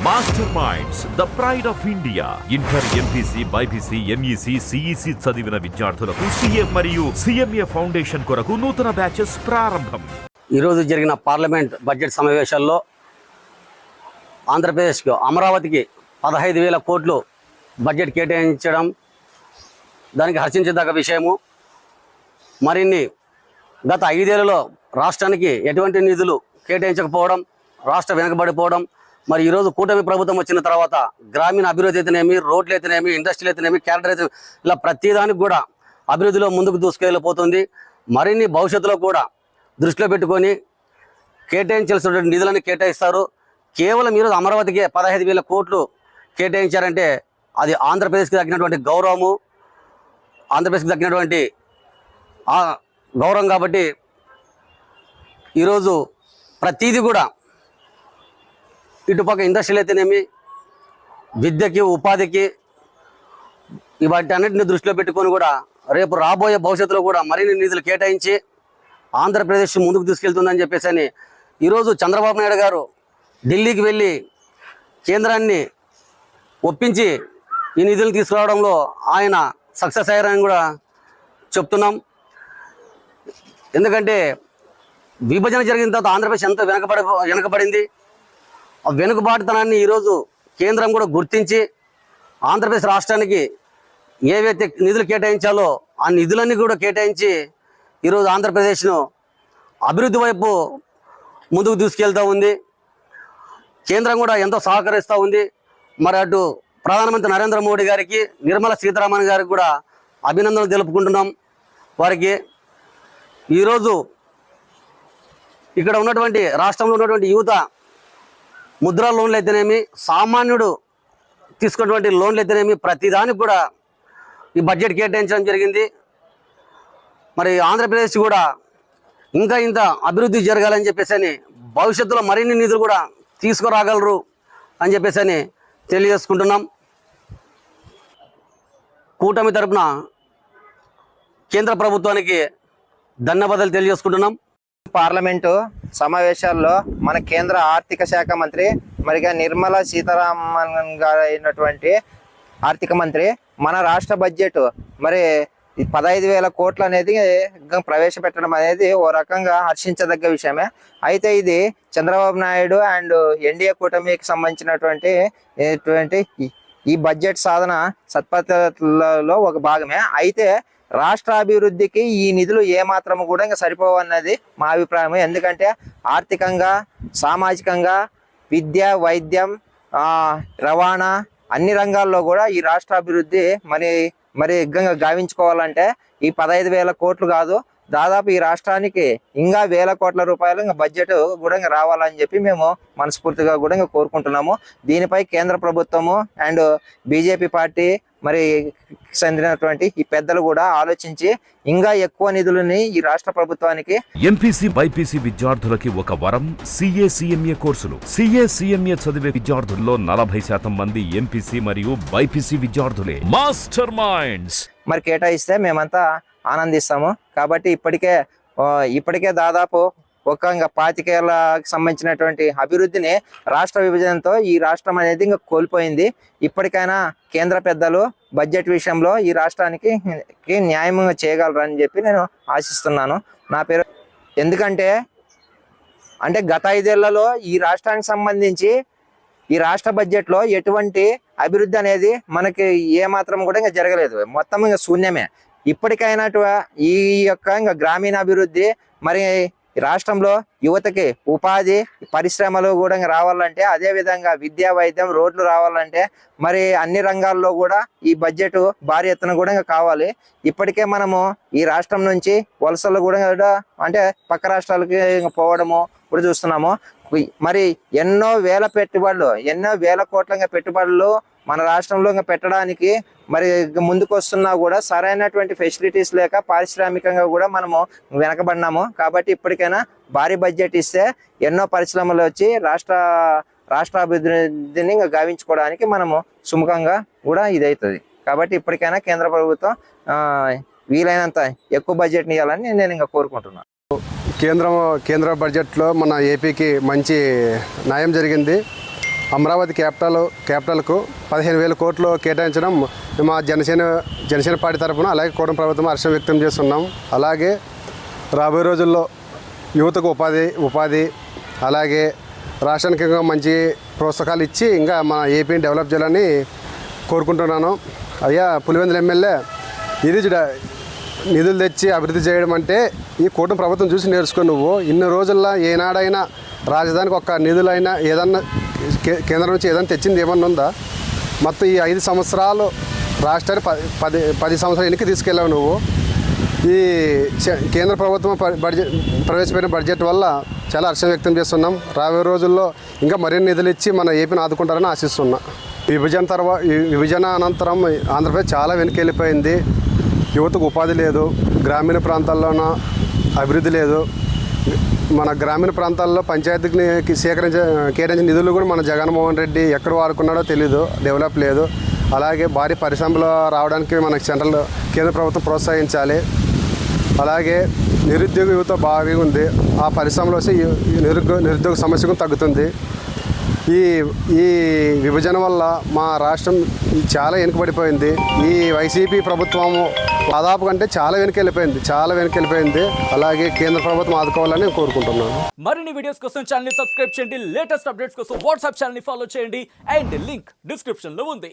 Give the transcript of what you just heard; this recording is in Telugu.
Master minds the pride of India. Inter, MPC, BiPC, MEC, CEC చదివిన విద్యార్థులకు సీఏ మరియు సిఎంఏ ఫౌండేషన్ కొరకు నూతన బ్యాచెస్ ప్రారంభం. ఈరోజు జరిగిన పార్లమెంట్ బడ్జెట్ సమావేశాల్లో ఆంధ్రప్రదేశ్కు అమరావతికి 15,000 కోట్లు బడ్జెట్ కేటాయించడం దానికి హర్షించదగ్గ విషయము. మరిన్ని గత 5 ఏళ్లలో రాష్ట్రానికి ఎటువంటి నిధులు కేటాయించకపోవడం, రాష్ట్రం వెనకబడిపోవడం, మరి ఈరోజు కూటమి ప్రభుత్వం వచ్చిన తర్వాత గ్రామీణ అభివృద్ధి అయితేనేమి, రోడ్లు అయితేనేమి, ఇండస్ట్రీలు అయితేనేమి, క్యాడర్ అయితే ఇలా ప్రతిదానికి కూడా అభివృద్ధిలో ముందుకు దూసుకెళ్ళిపోతుంది. మరిన్ని భవిష్యత్తులో కూడా దృష్టిలో పెట్టుకొని కేటాయించాల్సినటువంటి నిధులను కేటాయిస్తారు. కేవలం ఈరోజు అమరావతికి 15,000 కోట్లు కేటాయించారంటే అది ఆంధ్రప్రదేశ్కి తగ్గినటువంటి గౌరవము, ఆంధ్రప్రదేశ్కి తగ్గినటువంటి గౌరవం. కాబట్టి ఈరోజు ప్రతీది కూడా ఇటుపక్క ఇండస్ట్రీలు అయితేనేమి, విద్యకి, ఉపాధికి వాటన్నిటిని దృష్టిలో పెట్టుకొని కూడా రేపు రాబోయే భవిష్యత్తులో కూడా మరిన్ని నిధులు కేటాయించి ఆంధ్రప్రదేశ్ ముందుకు తీసుకెళ్తుందని చెప్పేసి అని ఈరోజు చంద్రబాబు నాయుడు గారు ఢిల్లీకి వెళ్ళి కేంద్రాన్ని ఒప్పించి ఈ నిధులు తీసుకురావడంలో ఆయన సక్సెస్ అయ్యారని కూడా చెప్తున్నాం. ఎందుకంటే విభజన జరిగిన తర్వాత ఆంధ్రప్రదేశ్ ఎంతో వెనకబడింది. ఆ వెనుకబాటుతనాన్ని ఈరోజు కేంద్రం కూడా గుర్తించి ఆంధ్రప్రదేశ్ రాష్ట్రానికి ఏవైతే నిధులు కేటాయించాలో ఆ నిధులన్నీ కూడా కేటాయించి ఈరోజు ఆంధ్రప్రదేశ్ను అభివృద్ధి వైపు ముందుకు తీసుకెళ్తూ ఉంది. కేంద్రం కూడా ఎంతో సహకరిస్తూ ఉంది. మరి అటు ప్రధానమంత్రి నరేంద్ర మోడీ గారికి, నిర్మలా సీతారామన్ గారికి కూడా అభినందనలు తెలుపుకుంటున్నాం. వారికి ఈరోజు ఇక్కడ ఉన్నటువంటి రాష్ట్రంలో ఉన్నటువంటి యువత ముద్రా లోన్లు అయితేనేమి, సామాన్యుడు తీసుకున్నటువంటి లోన్లు అయితేనేమి, ప్రతిదానికి కూడా ఈ బడ్జెట్ కేటాయించడం జరిగింది. మరి ఆంధ్రప్రదేశ్ కూడా ఇంకా ఇంత అభివృద్ధి జరగాలని చెప్పేసి అని భవిష్యత్తులో మరిన్ని నిధులు కూడా తీసుకురాగలరు అని చెప్పేసి అని తెలియజేసుకుంటున్నాం. కూటమి తరపున కేంద్ర ప్రభుత్వానికి ధన్యవాదాలు తెలియజేసుకుంటున్నాం. పార్లమెంటు సమావేశాల్లో మన కేంద్ర ఆర్థిక శాఖ మంత్రి మరిగా నిర్మలా సీతారామన్ గారు అయినటువంటి ఆర్థిక మంత్రి మన రాష్ట్ర బడ్జెట్ మరి 15,000 కోట్లు అనేది ప్రవేశపెట్టడం అనేది ఓ రకంగా హర్షించదగ్గ విషయమే. అయితే ఇది చంద్రబాబు నాయుడు అండ్ ఎన్డీఏ కూటమికి సంబంధించినటువంటి ఈ బడ్జెట్ సాధన సత్పథలో ఒక భాగమే. అయితే రాష్ట్ర అభివృద్ధికి ఈ నిధులు ఏమాత్రం కూడా ఇంకా సరిపోవన్నది మా అభిప్రాయం. ఎందుకంటే ఆర్థికంగా, సామాజికంగా, విద్య, వైద్యం, రవాణా అన్ని రంగాల్లో కూడా ఈ రాష్ట్ర అభివృద్ధి మరి గావించుకోవాలంటే ఈ 15,000 కోట్లు కాదు, దాదాపు ఈ రాష్ట్రానికి ఇంకా 1,000 కోట్ల రూపాయలు ఇంకా బడ్జెట్ కూడా ఇంకా రావాలని చెప్పి మేము మనస్ఫూర్తిగా కూడా ఇంకా కోరుకుంటున్నాము. దీనిపై కేంద్ర ప్రభుత్వము అండ్ బీజేపీ పార్టీ మరి చెందినటువంటి ఈ పెద్దలు కూడా ఆలోచించి ఇంకా ఎక్కువ నిధులని ఈ రాష్ట్ర ప్రభుత్వానికి. ఎంపీసీ, బైపీసీ విద్యార్థులకి ఒక వరం సీఏ, సిఎంఏ కోర్సులు. సీఏ, సిఎంఏ చదివే విద్యార్థుల్లో 40% మంది ఎంపీసీ మరియు బైపీసీ విద్యార్థులే. మాస్టర్ మైండ్స్ మరి కేటాయిస్తే మేమంతా ఆనందిస్తాము. కాబట్టి ఇప్పటికే దాదాపు ఒక 25 ఏళ్ళకి సంబంధించినటువంటి అభివృద్ధిని రాష్ట్ర విభజనతో ఈ రాష్ట్రం అనేది ఇంకా కోల్పోయింది. ఇప్పటికైనా కేంద్ర పెద్దలు బడ్జెట్ విషయంలో ఈ రాష్ట్రానికి న్యాయం చేయగలరని చెప్పి నేను ఆశిస్తున్నాను. నా పేరు ఎందుకంటే గత 5 ఏళ్లలో ఈ రాష్ట్రానికి సంబంధించి ఈ రాష్ట్ర బడ్జెట్లో ఎటువంటి అభివృద్ధి అనేది మనకి ఏమాత్రం కూడా ఇంకా జరగలేదు. మొత్తం ఇంకా శూన్యమే. ఇప్పటికైనా ఈ యొక్క ఇంకా గ్రామీణ అభివృద్ధి మరి రాష్ట్రంలో యువతకి ఉపాధి, పరిశ్రమలు కూడా రావాలంటే, అదే విధంగా విద్యా, వైద్యం, రోడ్లు రావాలంటే మరి అన్ని రంగాల్లో కూడా ఈ బడ్జెట్ భారీ ఎత్తున కూడా కావాలి. ఇప్పటికే మనము ఈ రాష్ట్రం నుంచి వలసలు కూడా పక్క రాష్ట్రాలకి పోవడము కూడా చూస్తున్నాము. మరి ఎన్నో వేల కోట్ల పెట్టుబడులు మన రాష్ట్రంలో పెట్టడానికి మరి ముందుకు వస్తున్నా కూడా సరైనటువంటి ఫెసిలిటీస్ లేక పారిశ్రామికంగా కూడా మనము వెనకబడినాము. కాబట్టి ఇప్పటికైనా భారీ బడ్జెట్ ఇస్తే ఎన్నో పరిశ్రమలు వచ్చి రాష్ట్ర అభివృద్ధిని గావించుకోవడానికి మనము సుముఖంగా కూడా ఇదవుతుంది. కాబట్టి ఇప్పటికైనా కేంద్ర ప్రభుత్వం వీలైనంత ఎక్కువ బడ్జెట్ని ఇవ్వాలని నేను ఇంకా కోరుకుంటున్నాను. కేంద్ర బడ్జెట్లో మన ఏపీకి మంచి న్యాయం జరిగింది. అమరావతి క్యాపిటల్కు 15,000 కోట్లు కేటాయించడం మా జనసేన పార్టీ తరఫున అలాగే కూటమి ప్రభుత్వం హర్షం వ్యక్తం చేస్తున్నాం. అలాగే రాబోయే రోజుల్లో యువతకు ఉపాధి అలాగే రాష్ట్రానికి ఇంకా మంచి ప్రోత్సాహాలు ఇచ్చి ఇంకా మన ఏపీని డెవలప్ చేయాలని కోరుకుంటున్నాను. అయ్యా పులివెందుల ఎమ్మెల్యే నిధులు తెచ్చి అభివృద్ధి చేయడం అంటే ఈ కూటమి ప్రభుత్వం చూసి నేర్చుకో. నువ్వు ఇన్ని రోజుల్లో ఏనాడైనా రాజధానికి ఒక్క నిధులైనా ఏదన్నా కేంద్రం నుంచి ఏదైనా తెచ్చింది ఏమన్నా ఉందా? మొత్తం ఈ 5 సంవత్సరాలు రాష్ట్రాన్ని 10 సంవత్సరాలు వెనక్కి తీసుకెళ్ళావు నువ్వు. ఈ కేంద్ర ప్రభుత్వం ప్రవేశపెట్టిన బడ్జెట్ వల్ల చాలా హర్షం వ్యక్తం చేస్తున్నాం. రాబోయే రోజుల్లో ఇంకా మరిన్ని నిధులు ఇచ్చి మన ఏపీని ఆదుకుంటారని ఆశిస్తున్నా. విభజన అనంతరం ఆంధ్రప్రదేశ్ చాలా వెనకెళ్ళిపోయింది. యువతకు ఉపాధి లేదు, గ్రామీణ ప్రాంతాల్లోన అభివృద్ధి లేదు. మన గ్రామీణ ప్రాంతాల్లో పంచాయతీకి కేటాయించిన నిధులు కూడా మన జగన్మోహన్ రెడ్డి ఎక్కడ వాడుకున్నాడో తెలీదు, డెవలప్ లేదు. అలాగే భారీ పరిశ్రమలు రావడానికి మనకి కేంద్ర ప్రభుత్వం ప్రోత్సహించాలి. అలాగే నిరుద్యోగ యువత బాగా ఉంది. ఆ పరిశ్రమలో వస్తే నిరుద్యోగ సమస్య కూడా తగ్గుతుంది. ఈ విభజన వల్ల మా రాష్ట్రం చాలా వెనుకబడిపోయింది. ఈ వైసీపీ ప్రభుత్వము దాదాపు కంటే చాలా వెనుకెళ్ళిపోయింది. అలాగే కేంద్ర ప్రభుత్వం ఆదుకోవాలని కోరుకుంటున్నాను. మరిన్ని వీడియోస్ కోసం ఛానల్ ని సబ్స్క్రైబ్ చేయండి. లేటెస్ట్ అప్డేట్స్ కోసం వాట్సాప్ ఛానల్ ని ఫాలో చేయండి. అండ్ లింక్ డిస్క్రిప్షన్ లో ఉంది.